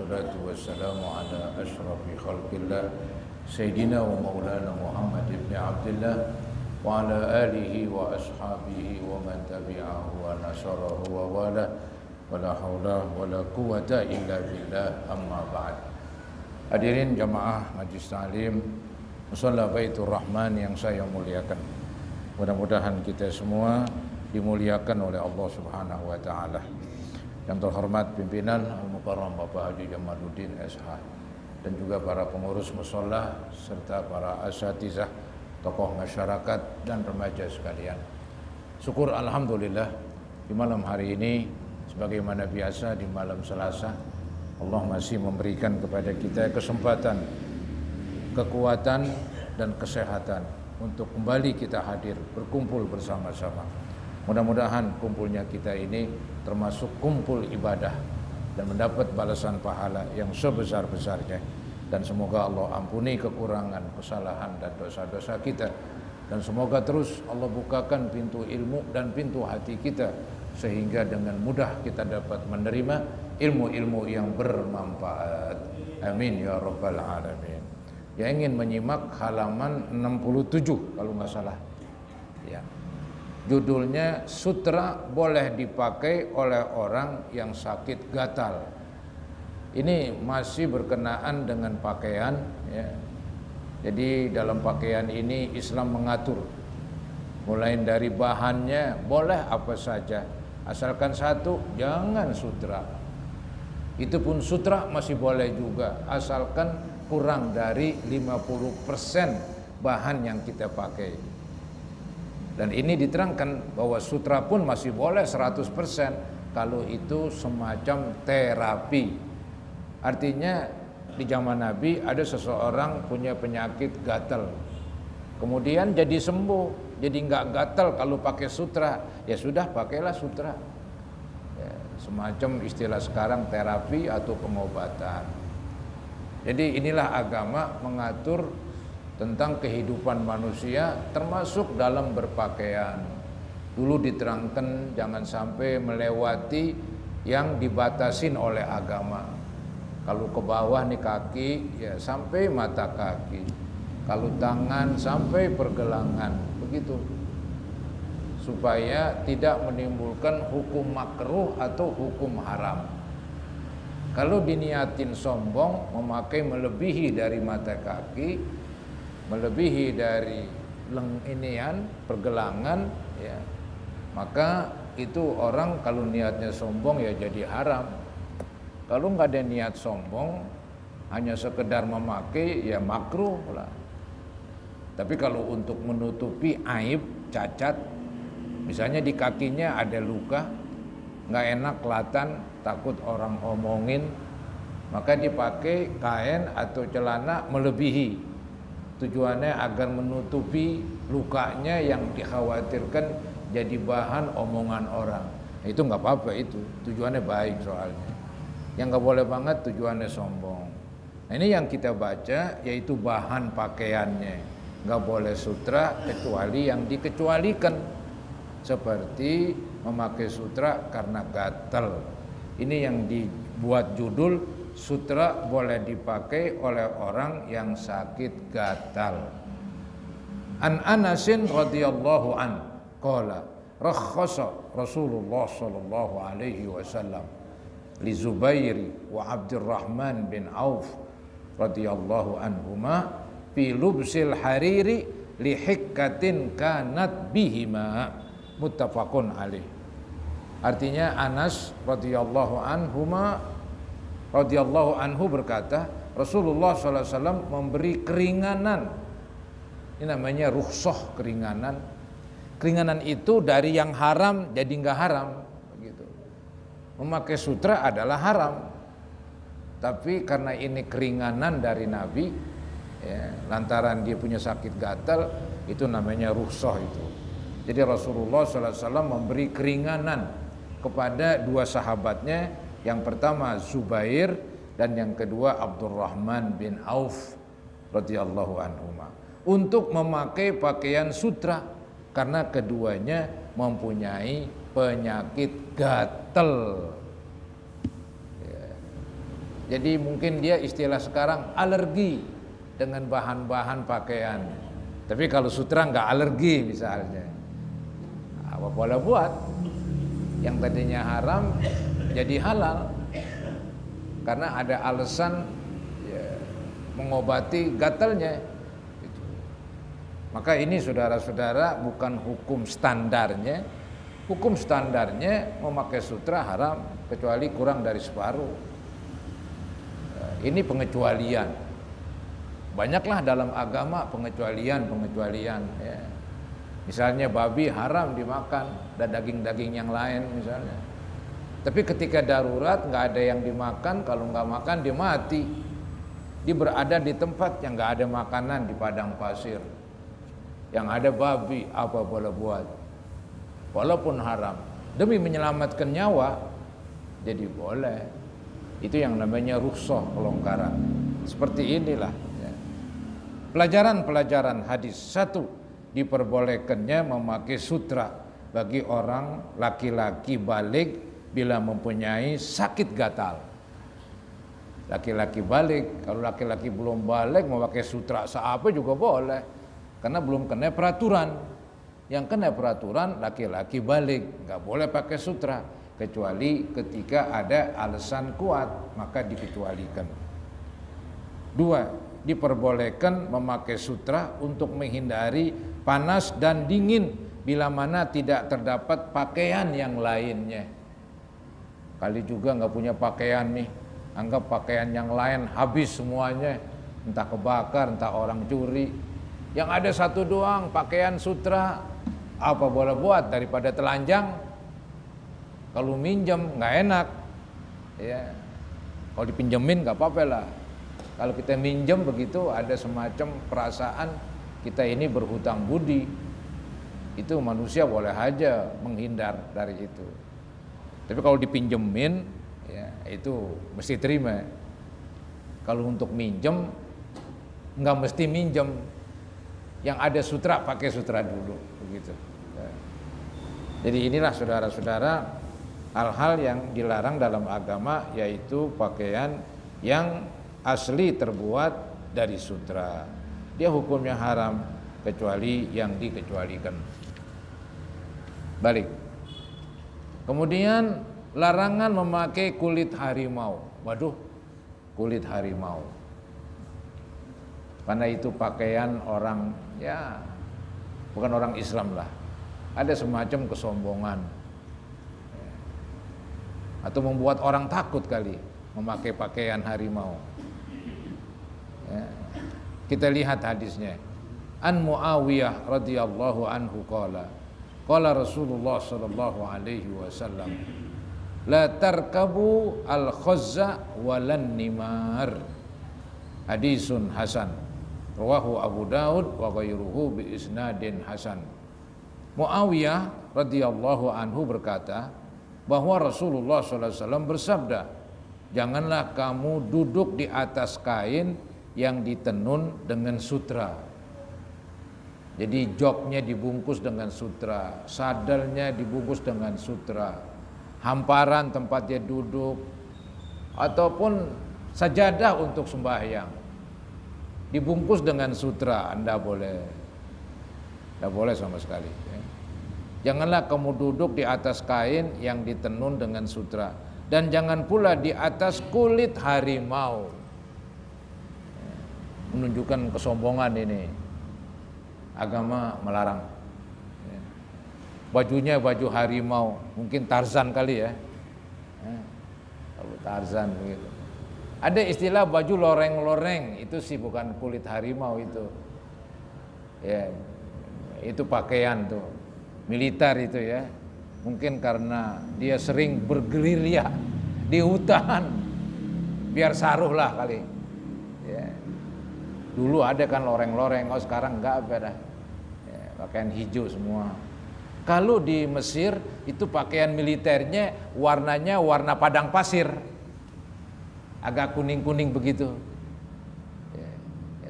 wassalatu wassalamu ala ashrafi khalqillah Sayyidina wa maulana Muhammad ibn Abdullah wa ala alihi wa ashabihi wa man tabi'ahu wa nasarahu wa wala wa la hawla wa la quwata illa billah, amma ba'd. Hadirin jamaah Majlis Ta'lim Musalla Baitur Rahman yang saya muliakan, mudah-mudahan kita semua dimuliakan oleh Allah Subhanahu wa taala. Yang terhormat pimpinan Al-Mukarram Bapak Haji Jamaluddin SH dan juga para pengurus mushola serta para asatizah, tokoh masyarakat dan remaja sekalian. Syukur alhamdulillah di malam hari ini sebagaimana biasa di malam Selasa Allah masih memberikan kepada kita kesempatan, kekuatan dan kesehatan untuk kembali kita hadir berkumpul bersama-sama. Mudah-mudahan kumpulnya kita ini termasuk kumpul ibadah dan mendapat balasan pahala yang sebesar-besarnya, dan semoga Allah ampuni kekurangan, kesalahan dan dosa-dosa kita, dan semoga terus Allah bukakan pintu ilmu dan pintu hati kita sehingga dengan mudah kita dapat menerima ilmu-ilmu yang bermanfaat. Amin ya rabbal alamin. Yang ingin menyimak halaman 67 kalau nggak salah ya. Judulnya sutra boleh dipakai oleh orang yang sakit gatal. Ini masih berkenaan dengan pakaian ya. Jadi dalam pakaian ini Islam mengatur mulai dari bahannya boleh apa saja, asalkan satu, jangan sutra. Itu pun sutra masih boleh juga, asalkan kurang dari 50% bahan yang kita pakai. Dan ini diterangkan bahwa sutra pun masih boleh 100% kalau itu semacam terapi. Artinya di zaman Nabi ada seseorang punya penyakit gatal, kemudian jadi sembuh, jadi nggak gatal kalau pakai sutra, ya sudah pakailah sutra ya, semacam istilah sekarang terapi atau pengobatan. Jadi inilah agama mengatur tentang kehidupan manusia termasuk dalam berpakaian. Dulu diterangkan jangan sampai melewati yang dibatasin oleh agama. Kalau ke bawah nih kaki ya sampai mata kaki, kalau tangan sampai pergelangan, begitu, supaya tidak menimbulkan hukum makruh atau hukum haram. Kalau diniatin sombong, memakai melebihi dari mata kaki, melebihi dari pergelangan ya, maka itu orang kalau niatnya sombong ya jadi haram. Kalau nggak ada niat sombong, hanya sekedar memakai ya makruh lah. Tapi kalau untuk menutupi aib, cacat, misalnya di kakinya ada luka, nggak enak kelihatan, takut orang ngomongin, maka dipakai kain atau celana melebihi. Tujuannya agar menutupi lukanya yang dikhawatirkan jadi bahan omongan orang. Itu nggak apa-apa, itu tujuannya baik soalnya. Yang nggak boleh banget tujuannya sombong. Nah, ini yang kita baca yaitu bahan pakaiannya. Nggak boleh sutra kecuali yang dikecualikan, seperti memakai sutra karena gatal. Ini yang dibuat judul sutra boleh dipakai oleh orang yang sakit gatal. An Anasin radhiyallahu an qala rakhasa Rasulullah sallallahu alaihi wasallam li Zubair wa Abdurrahman bin Auf radhiyallahu anhuma fi lubsil hariri li hikkatin kanat bihima, muttafaqun alaih. Artinya Anas radhiyallahu anhu berkata, Rasulullah SAW memberi keringanan. Ini namanya rukhsah, keringanan. Keringanan itu dari yang haram jadi nggak haram, begitu. Memakai sutra adalah haram, tapi karena ini keringanan dari Nabi, ya, lantaran dia punya sakit gatal, itu namanya rukhsah itu. Jadi Rasulullah SAW memberi keringanan kepada dua sahabatnya. Yang pertama Zubair dan yang kedua Abdurrahman bin Auf radhiyallahu anhuma, untuk memakai pakaian sutra karena keduanya mempunyai penyakit gatal. Jadi mungkin dia istilah sekarang alergi dengan bahan-bahan pakaian. Tapi kalau sutra nggak alergi misalnya, apa boleh buat? Yang tadinya haram jadi halal karena ada alasan ya, mengobati gatalnya. Gitu. Maka ini saudara-saudara bukan hukum standarnya. Hukum standarnya memakai sutra haram kecuali kurang dari separuh. Ini pengecualian. Banyaklah dalam agama pengecualian ya. Misalnya babi haram dimakan dan daging-daging yang lain misalnya. Tapi ketika darurat nggak ada yang dimakan, kalau nggak makan dia mati. Dia berada di tempat yang nggak ada makanan di padang pasir. Yang ada babi, apa boleh buat? Walaupun haram, demi menyelamatkan nyawa, jadi boleh. Itu yang namanya rukhsah, kelonggaran. Seperti inilah ya. Pelajaran-pelajaran hadis. 1, diperbolehkannya memakai sutra bagi orang laki-laki baligh bila mempunyai sakit gatal. Laki-laki baligh, kalau laki-laki belum baligh memakai sutra seapa juga boleh, karena belum kena peraturan. Yang kena peraturan laki-laki baligh, nggak boleh pakai sutra. Kecuali ketika ada alasan kuat, maka dikecualikan. 2, diperbolehkan memakai sutra untuk menghindari panas dan dingin bila mana tidak terdapat pakaian yang lainnya. Kali juga nggak punya pakaian nih, anggap pakaian yang lain habis semuanya, entah kebakar, entah orang curi. Yang ada satu doang pakaian sutra, apa boleh buat daripada telanjang. Kalau minjem nggak enak, ya. Kalau dipinjemin nggak apa-apa lah. Kalau kita minjem begitu ada semacam perasaan kita ini berhutang budi. Itu manusia boleh aja menghindar dari itu. Tapi kalau dipinjemin, ya itu mesti terima. Kalau untuk minjem nggak mesti minjem. Yang ada sutra pakai sutra dulu, begitu. Ya. Jadi inilah saudara-saudara. Hal-hal yang dilarang dalam agama, yaitu pakaian yang asli terbuat dari sutra. Dia hukumnya haram kecuali yang dikecualikan. Balik. Kemudian larangan memakai kulit harimau. Waduh, kulit harimau. Karena itu pakaian orang ya bukan orang Islam lah. Ada semacam kesombongan. Atau membuat orang takut kali memakai pakaian harimau. Ya. Kita lihat hadisnya. An Muawiyah radhiyallahu anhu qala Rasulullah sallallahu alaihi wasallam la tarkabu al-khazza walan nimar. Hadisun hasan. Rawahu Abu Daud wa ghairuhu bi isnadin hasan. Muawiyah radhiyallahu anhu berkata bahwa Rasulullah SAW bersabda, janganlah kamu duduk di atas kain yang ditenun dengan sutra. Jadi joknya dibungkus dengan sutra, sadelnya dibungkus dengan sutra, hamparan tempat dia duduk, ataupun sajadah untuk sembahyang dibungkus dengan sutra. Anda boleh sama sekali. Janganlah kamu duduk di atas kain yang ditenun dengan sutra, dan jangan pula di atas kulit harimau. Menunjukkan kesombongan ini. Agama melarang. Bajunya baju harimau, mungkin Tarzan kali ya. Tarzan begitu. Ada istilah baju loreng-loreng, itu sih bukan kulit harimau itu. Ya, itu pakaian tuh. Militer itu ya, mungkin karena dia sering bergerilya di hutan, biar saruh lah kali. Ya. Dulu ada kan loreng-loreng, sekarang enggak ada. Ya, pakaian hijau semua. Kalau di Mesir itu pakaian militernya warnanya warna padang pasir, agak kuning-kuning begitu. Ya,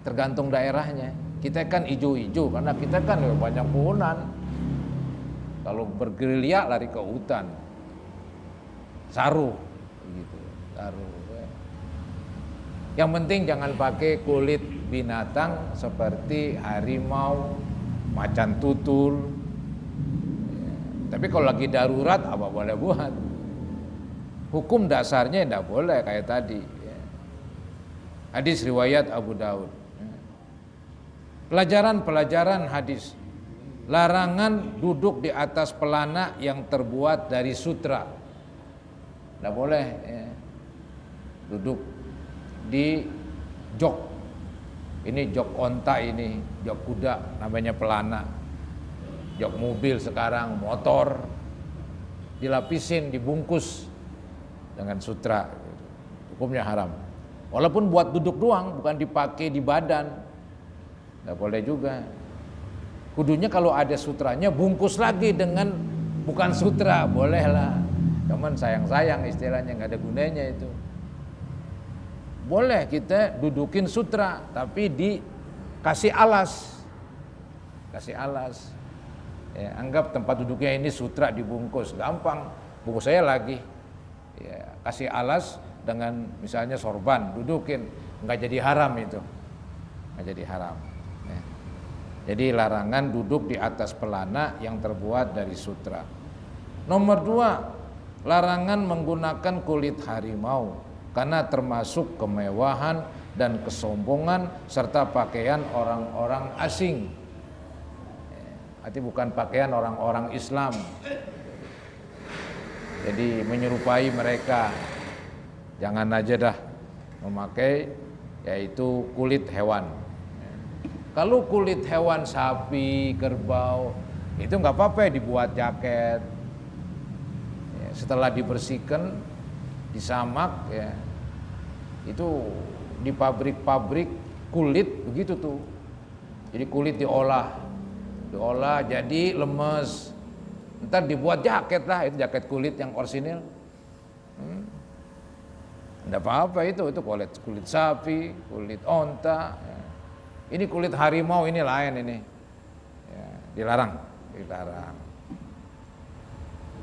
tergantung daerahnya. Kita kan hijau-hijau karena kita kan banyak pohonan. Kalau bergerilya lari ke hutan, saruh, gitu, saruh. Yang penting jangan pakai kulit binatang seperti harimau, macan tutul. Tapi kalau lagi darurat apa boleh buat. Hukum dasarnya tidak boleh kayak tadi. Hadis riwayat Abu Daud. Pelajaran hadis. Larangan duduk di atas pelana yang terbuat dari sutra. Tidak boleh duduk di jok. Ini jok onta, ini jok kuda, namanya pelana. Jok mobil sekarang, motor, dilapisin, dibungkus dengan sutra. Hukumnya haram. Walaupun buat duduk doang, bukan dipakai di badan. Nggak boleh juga. Kudunya kalau ada sutranya, bungkus lagi dengan bukan sutra, bolehlah. Cuman sayang-sayang istilahnya, nggak ada gunanya itu. Boleh kita dudukin sutra, tapi dikasih alas. Kasih alas. Ya, anggap tempat duduknya ini sutra dibungkus, gampang. Bungkus saya lagi. Ya, kasih alas dengan misalnya sorban, dudukin, nggak jadi haram itu. Nggak jadi haram. Ya. Jadi larangan duduk di atas pelana yang terbuat dari sutra. Nomor 2, larangan menggunakan kulit harimau karena termasuk kemewahan dan kesombongan serta pakaian orang-orang asing. Arti bukan pakaian orang-orang Islam. Jadi menyerupai mereka. Jangan aja dah memakai yaitu kulit hewan. Kalau kulit hewan sapi, kerbau, itu nggak apa-apa dibuat jaket. Setelah dibersihkan, disamak, ya, itu di pabrik-pabrik kulit begitu tuh. Jadi kulit diolah jadi lemes, ntar dibuat jaket lah, itu jaket kulit yang orisinil. Nggak apa-apa itu kulit sapi, kulit onta. Ini kulit harimau, ini lain ini. Ya, dilarang.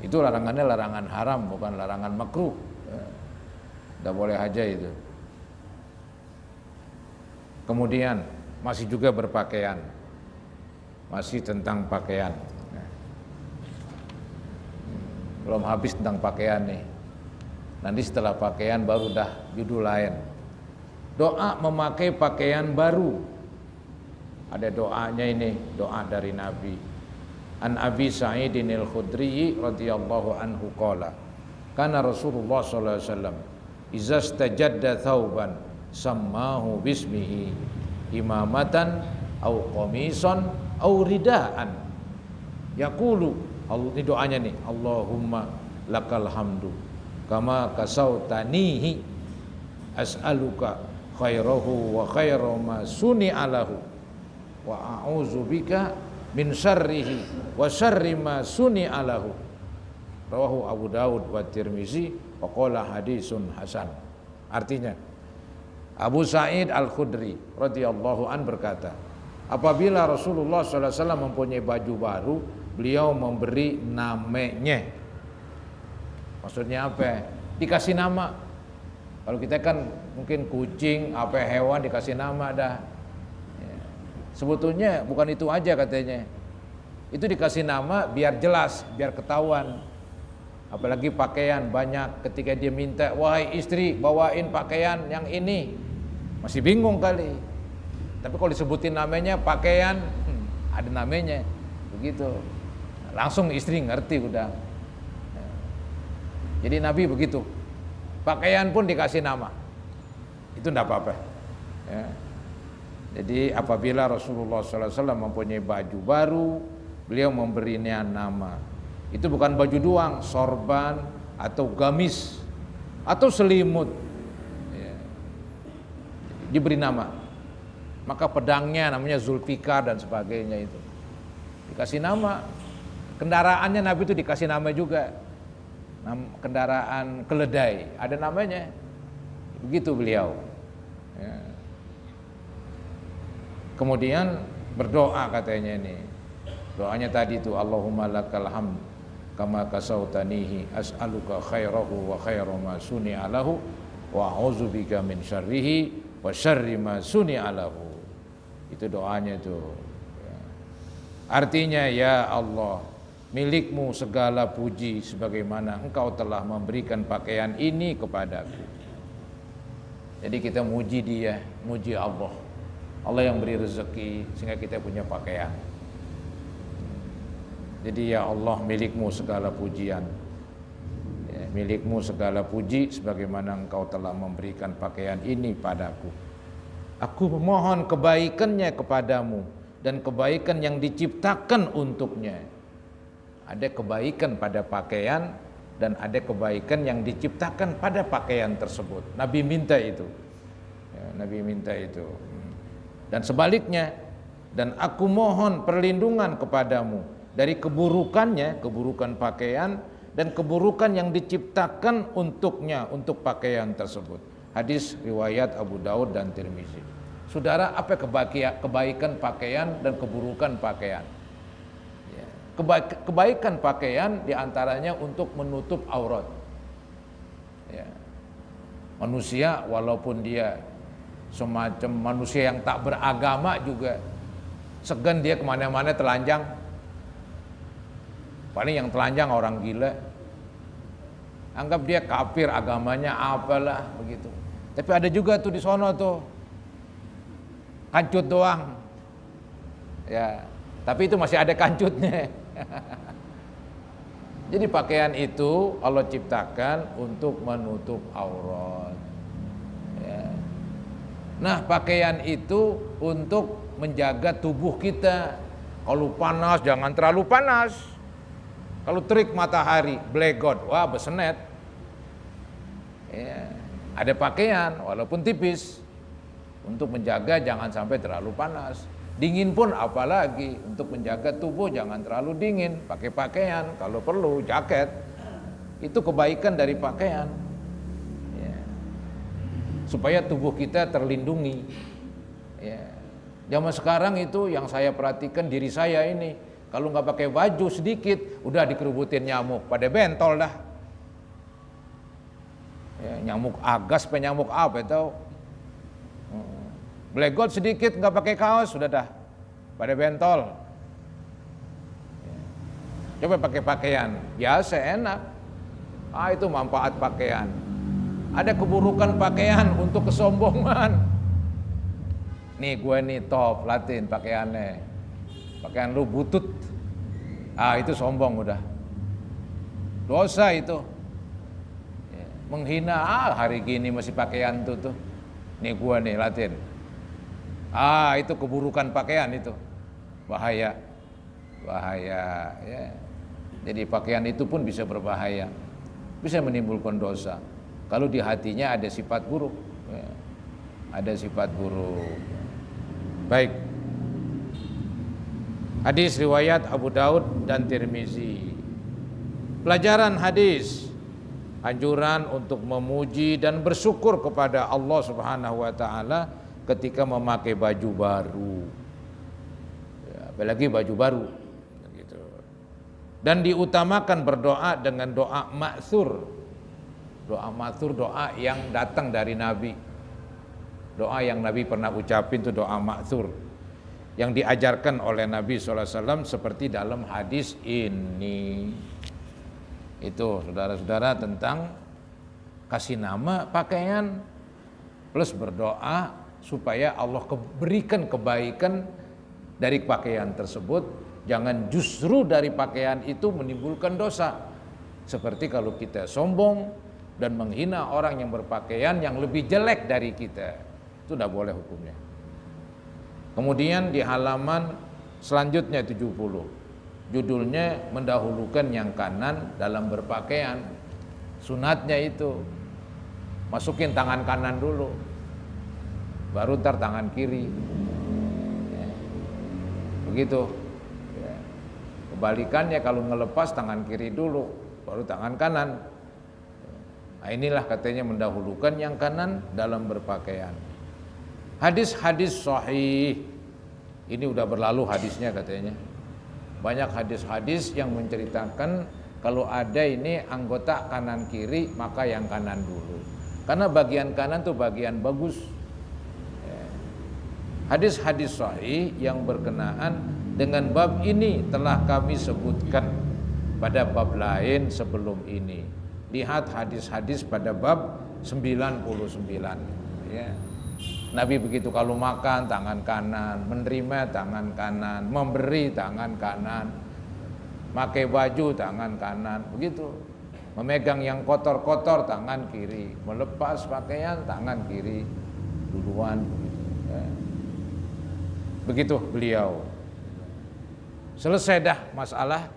Itu larangannya larangan haram, bukan larangan makruh. Nggak boleh aja itu. Kemudian masih juga berpakaian. Masih tentang pakaian. Belum habis tentang pakaian nih. Nanti setelah pakaian baru dah judul lain. Doa memakai pakaian baru. Ada doanya ini, doa dari Nabi. An Abi Sa'idin al-Khudri radhiyallahu anhu qala, kana Rasulullah sallallahu alaihi wasallam idza istajadda thawban sammahu bismihi imamatan au qamisan au ridaan. Yaqulu, ini doanya nih, Allahumma lakal hamdu kama kasautanihi as'aluka khairahu wa khairu ma suni'alahu wa a'udzubika min syarrihi wa syarri ma suni'alahu. Rawahu Abu Daud wa Tirmizi wa qala hadisun hasan. Artinya, Abu Sa'id Al-Khudri radhiyallahu an berkata, apabila Rasulullah SAW mempunyai baju baru, beliau memberi namanya. Maksudnya apa? Dikasih nama. Kalau kita kan mungkin kucing, apa hewan dikasih nama dah. Sebetulnya bukan itu aja katanya. Itu dikasih nama biar jelas, biar ketahuan. Apalagi pakaian banyak, ketika dia minta, wahai istri bawain pakaian yang ini, masih bingung kali. Tapi kalau disebutin namanya pakaian, ada namanya, begitu. Langsung istri ngerti udah. Jadi Nabi begitu. Pakaian pun dikasih nama. Itu enggak apa-apa. Ya. Jadi apabila Rasulullah SAW mempunyai baju baru, beliau memberinya nama. Itu bukan baju doang, sorban atau gamis atau selimut. Ya. Diberi nama. Maka pedangnya namanya Zulfikar dan sebagainya itu. Dikasih nama. Kendaraannya Nabi itu dikasih nama juga. Kendaraan keledai, ada namanya. Begitu beliau. Ya. Kemudian berdoa katanya ini. Doanya tadi itu, Allahumma lakal hamd kama kasautanihi as'aluka khairahu wa khairu ma suni'alahu wa wa a'udzubika min syarrihi wa syarri ma suni'a lahu. Itu doanya itu. Artinya, ya Allah, milikmu segala puji sebagaimana engkau telah memberikan pakaian ini kepadaku. Jadi kita muji dia, muji Allah. Allah yang beri rezeki sehingga kita punya pakaian. Jadi ya Allah, milikmu segala pujian, ya, milikmu segala puji sebagaimana engkau telah memberikan pakaian ini padaku. Aku memohon kebaikannya kepadamu dan kebaikan yang diciptakan untuknya. Ada kebaikan pada pakaian dan ada kebaikan yang diciptakan pada pakaian tersebut. Nabi minta itu, ya, Nabi minta itu. Dan sebaliknya, dan aku mohon perlindungan kepadamu dari keburukannya, keburukan pakaian dan keburukan yang diciptakan untuknya, untuk pakaian tersebut. Hadis riwayat Abu Daud dan Tirmizi. Saudara, apa kebaikan pakaian dan keburukan pakaian? Ya. Kebaikan pakaian diantaranya untuk menutup aurat. Ya. Manusia walaupun dia semacam manusia yang tak beragama juga, segan dia kemana-mana telanjang. Paling yang telanjang orang gila, anggap dia kafir, agamanya apalah begitu. Tapi ada juga tuh di sono tuh kancut doang, ya. Tapi itu masih ada kancutnya. Jadi pakaian itu Allah ciptakan untuk menutup aurat. Ya. Nah, pakaian itu untuk menjaga tubuh kita. Kalau panas jangan terlalu panas. Kalau terik matahari, blegot, wah besenet. Ya, ada pakaian walaupun tipis untuk menjaga jangan sampai terlalu panas. Dingin pun apalagi, untuk menjaga tubuh jangan terlalu dingin, pakai pakaian, kalau perlu jaket. Itu kebaikan dari pakaian. Ya. Supaya tubuh kita terlindungi. Ya. Zaman sekarang itu yang saya perhatikan diri saya ini, kalau nggak pakai baju sedikit, udah dikerubutin nyamuk, pada bentol dah. Ya, nyamuk agas, penyamuk apa itu? Blegot sedikit nggak pakai kaos, sudah dah, pada bentol. Ya. Coba pakai pakaian, biasa enak. Itu manfaat pakaian. Ada keburukan pakaian untuk kesombongan. Nih gue nih top, latin pakaiannya. Pakaian lu butut, itu sombong udah, dosa itu. Ya, menghina, hari gini masih pakaian tuh. Nih gua nih latin, itu keburukan pakaian itu, bahaya. Ya. Jadi pakaian itu pun bisa berbahaya, bisa menimbulkan dosa. Kalau di hatinya ada sifat buruk, ya. Ada sifat buruk. Baik. Hadis riwayat Abu Daud dan Tirmizi. Pelajaran hadis, anjuran untuk memuji dan bersyukur kepada Allah Subhanahu wa taala ketika memakai baju baru. Ya, apalagi baju baru gitu. Dan diutamakan berdoa dengan doa ma'tsur. Doa ma'tsur, doa yang datang dari Nabi. Doa yang Nabi pernah ucapin itu doa ma'tsur, yang diajarkan oleh Nabi SAW seperti dalam hadis ini. Itu saudara-saudara tentang kasih nama pakaian plus berdoa supaya Allah berikan kebaikan dari pakaian tersebut. Jangan justru dari pakaian itu menimbulkan dosa. Seperti kalau kita sombong dan menghina orang yang berpakaian yang lebih jelek dari kita, itu tidak boleh hukumnya. Kemudian di halaman selanjutnya 70, judulnya mendahulukan yang kanan dalam berpakaian. Sunatnya itu masukin tangan kanan dulu, baru ntar tangan kiri. Ya. Begitu. Ya. Kebalikannya kalau ngelepas tangan kiri dulu, baru tangan kanan. Nah, inilah katanya mendahulukan yang kanan dalam berpakaian. Hadis-hadis sahih ini udah berlalu hadisnya katanya. Banyak hadis-hadis yang menceritakan kalau ada ini anggota kanan kiri maka yang kanan dulu. Karena bagian kanan tuh bagian bagus. Hadis-hadis sahih yang berkenaan dengan bab ini telah kami sebutkan pada bab lain sebelum ini. Lihat hadis-hadis pada bab 99 ya. Nabi begitu kalau makan tangan kanan, menerima tangan kanan, memberi tangan kanan, pakai baju tangan kanan, begitu. Memegang yang kotor-kotor tangan kiri, melepas pakaian tangan kiri duluan begitu ya. Begitu beliau. Selesai dah masalah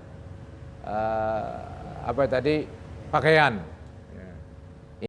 apa tadi pakaian.